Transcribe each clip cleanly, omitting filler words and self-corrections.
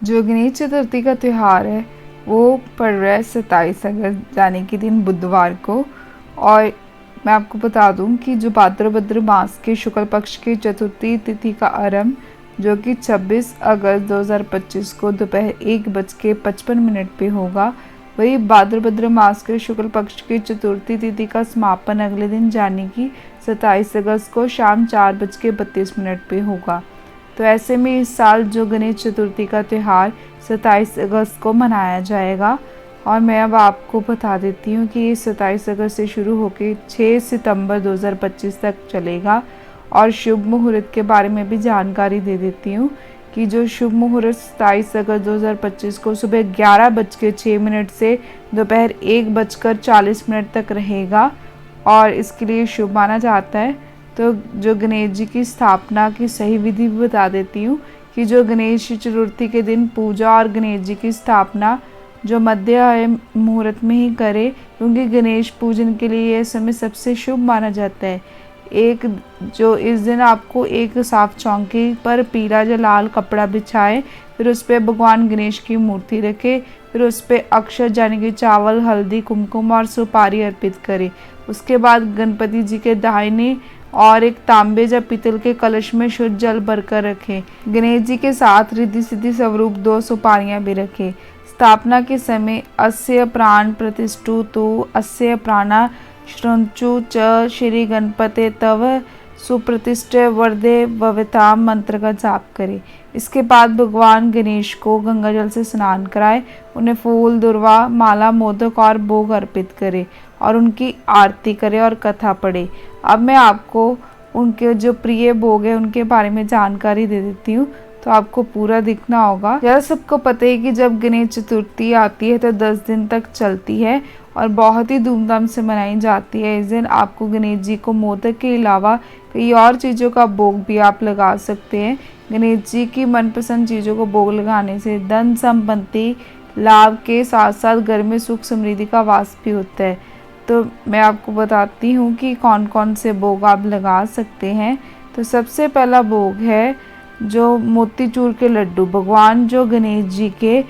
जो गणेश चतुर्थी का त्यौहार है वो पड़ रहा है 27 अगस्त यानी कि दिन बुधवार को। और मैं आपको बता दूं कि जो भाद्रपद मास के शुक्ल पक्ष की चतुर्थी तिथि का आरंभ जो कि 26 अगस्त 2025 को दोपहर 1:55 पे होगा, वही भाद्रपद मास के शुक्ल पक्ष की चतुर्थी तिथि का समापन अगले दिन यानी कि 27 अगस्त को शाम 4:32 पे होगा। तो ऐसे में इस साल जो गणेश चतुर्थी का त्यौहार 27 अगस्त को मनाया जाएगा। और मैं अब आपको बता देती हूँ कि ये 27 अगस्त से शुरू होकर 6 सितंबर 2025 तक चलेगा। और शुभ मुहूर्त के बारे में भी जानकारी दे देती हूँ कि जो शुभ मुहूर्त 27 अगस्त 2025 को सुबह 11:06 से दोपहर 1:40 तक रहेगा और इसके लिए शुभ माना जाता है। तो जो गणेश जी की स्थापना की सही विधि भी बता देती हूँ कि जो गणेश चतुर्थी के दिन पूजा और गणेश जी की स्थापना जो मध्य मुहूर्त में ही करे, क्योंकि गणेश पूजन के लिए यह समय सबसे शुभ माना जाता है। एक जो इस दिन आपको एक साफ चौकी पर पीला या लाल कपड़ा बिछाए, फिर उस पर भगवान गणेश की मूर्ति रखे, फिर उस पर अक्षत यानी कि चावल, हल्दी, कुमकुम और सुपारी अर्पित करे। उसके बाद गणपति जी के दाहिने और एक तांबे या पीतल के कलश में शुद्ध जल भरकर रखें। गणेश जी के साथ रिद्धि सिद्धि स्वरूप 2 सुपारियां भी रखें। स्थापना के समय अस्य प्राण प्रतिष्ठु तो अस्य प्राणा श्रृंचु च श्री गणपते तव सुप्रतिष्ठ वरदे भविता मंत्र का जाप करें। इसके बाद भगवान गणेश को गंगा जल से स्नान कराए, उन्हें फूल, दुर्वा, माला, मोदक और भोग अर्पित करें और उनकी आरती करें और कथा पढ़े। अब मैं आपको उनके जो प्रिय भोग है उनके बारे में जानकारी दे देती हूँ, तो आपको पूरा दिखना होगा। जैसा सबको पता है कि जब गणेश चतुर्थी आती है तो 10 दिन तक चलती है और बहुत ही धूमधाम से मनाई जाती है। इस दिन आपको गणेश जी को मोदक के अलावा कई और चीज़ों का भोग भी आप लगा सकते हैं। गणेश जी की मनपसंद चीज़ों को भोग लगाने से धन संपत्ति लाभ के साथ साथ घर में सुख समृद्धि का वास भी होता है। तो मैं आपको बताती हूँ कि कौन कौन से भोग आप लगा सकते हैं। तो सबसे पहला भोग है जो मोतीचूर के लड्डू। भगवान जो गणेश जी के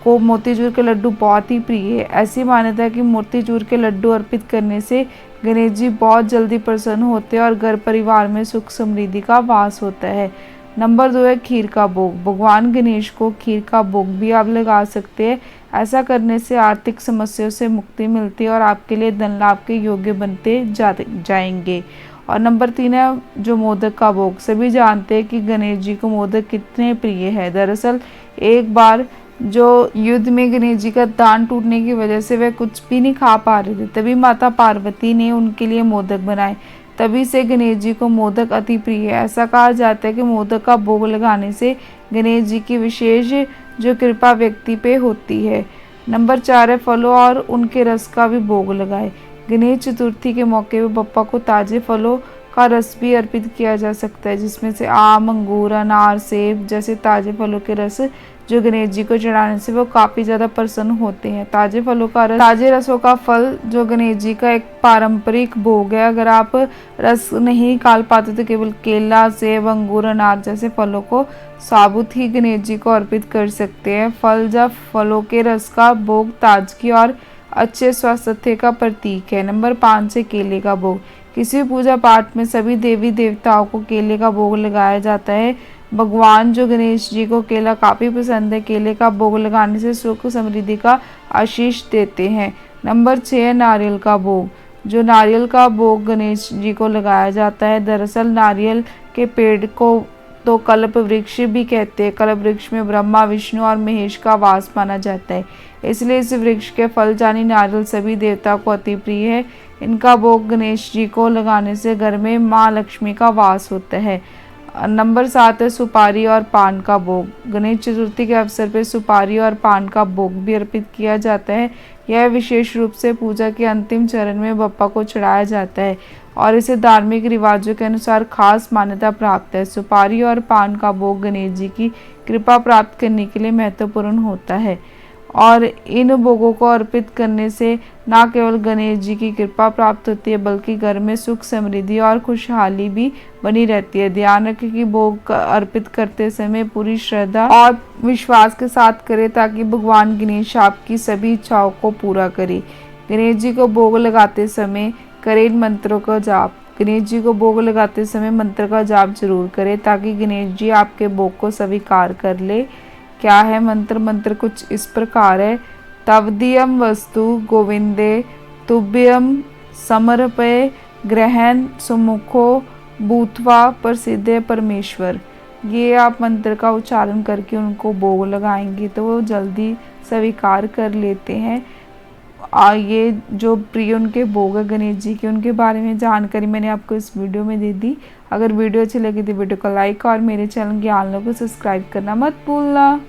को मोतीचूर के लड्डू बहुत ही प्रिय है। ऐसी मान्यता है कि मोतीचूर के लड्डू अर्पित करने से गणेश जी बहुत जल्दी प्रसन्न होते हैं और घर परिवार में सुख समृद्धि का वास होता है। नंबर 2 है खीर का भोग। भगवान गणेश को खीर का भोग भी आप लगा सकते हैं। ऐसा करने से आर्थिक समस्याओं से मुक्ति मिलती है और आपके लिए धन लाभ के योग्य बनते जाएंगे। और नंबर 3 है जो मोदक का भोग। सभी जानते हैं कि गणेश जी को मोदक कितने प्रिय है। दरअसल एक बार जो युद्ध में गणेश जी का दांत टूटने की वजह से वह कुछ भी नहीं खा पा रहे थे, तभी माता पार्वती ने उनके लिए मोदक बनाए। तभी से गणेश जी को मोदक अति प्रिय है। ऐसा कहा जाता है कि मोदक का भोग लगाने से गणेश जी की विशेष जो कृपा व्यक्ति पे होती है। नंबर 4 है फलों और उनके रस का भी भोग लगाए। गणेश चतुर्थी के मौके पर बप्पा को ताजे फलों का रस भी अर्पित किया जा सकता है, जिसमें से आम, अंगूर, अनार, सेब जैसे ताजे फलों के रस जो गणेश जी को चढ़ाने से वो काफ़ी ज़्यादा प्रसन्न होते हैं। ताजे फलों का रस, ताजे रसों का फल जो गणेश जी का एक पारंपरिक भोग है। अगर आप रस नहीं निकाल पाते तो केवल केला, सेब, अंगूर, अनार जैसे फलों को साबुत ही गणेश जी को अर्पित कर सकते हैं। फल या फलों के रस का भोग ताजगी और अच्छे स्वास्थ्य का प्रतीक है। नंबर 5 है केले का भोग। किसी भी पूजा पाठ में सभी देवी देवताओं को केले का भोग लगाया जाता है। भगवान जो गणेश जी को केला काफ़ी पसंद है। केले का भोग लगाने से सुख समृद्धि का आशीष देते हैं। नंबर 6 है नारियल का भोग। जो नारियल का भोग गणेश जी को लगाया जाता है। दरअसल नारियल के पेड़ को तो कल्प वृक्ष भी कहते हैं। कल्प वृक्ष में ब्रह्मा, विष्णु और महेश का वास माना जाता है, इसलिए इस वृक्ष के फल यानी नारियल सभी देवताओं को अति प्रिय है। इनका भोग गणेश जी को लगाने से घर में माँ लक्ष्मी का वास होता है। नंबर 7 है सुपारी और पान का भोग। गणेश चतुर्थी के अवसर पर सुपारी और पान का भोग भी अर्पित किया जाता है। यह विशेष रूप से पूजा के अंतिम चरण में बप्पा को चढ़ाया जाता है और इसे धार्मिक रिवाजों के अनुसार खास मान्यता प्राप्त है। सुपारी और पान का भोग गणेश जी की कृपा प्राप्त करने के लिए महत्वपूर्ण होता है। और इन भोगों को अर्पित करने से न केवल गणेश जी की कृपा प्राप्त होती है बल्कि घर में सुख समृद्धि और खुशहाली भी बनी रहती है। ध्यान रखें कि भोग अर्पित करते समय पूरी श्रद्धा और विश्वास के साथ करें ताकि भगवान गणेश आपकी सभी इच्छाओं को पूरा करे। गणेश जी को भोग लगाते समय करें इन मंत्रों का जाप। गणेश जी को भोग लगाते समय मंत्र का जाप जरूर करें ताकि गणेश जी आपके भोग को स्वीकार कर ले। क्या है मंत्र? मंत्र कुछ इस प्रकार है। तवदीयम वस्तु गोविंदे तुभ्यम समर्पये ग्रहण सुमुखो भूत्वा प्रसिद्धे परमेश्वर। ये आप मंत्र का उच्चारण करके उनको भोग लगाएंगे तो वो जल्दी स्वीकार कर लेते हैं। ये जो प्रिय उनके भोग है गणेश जी के, उनके बारे में जानकारी मैंने आपको इस वीडियो में दे दी। अगर वीडियो अच्छी लगी तो वीडियो को लाइक और मेरे चैनल ज्ञान लो को सब्सक्राइब करना मत भूलना।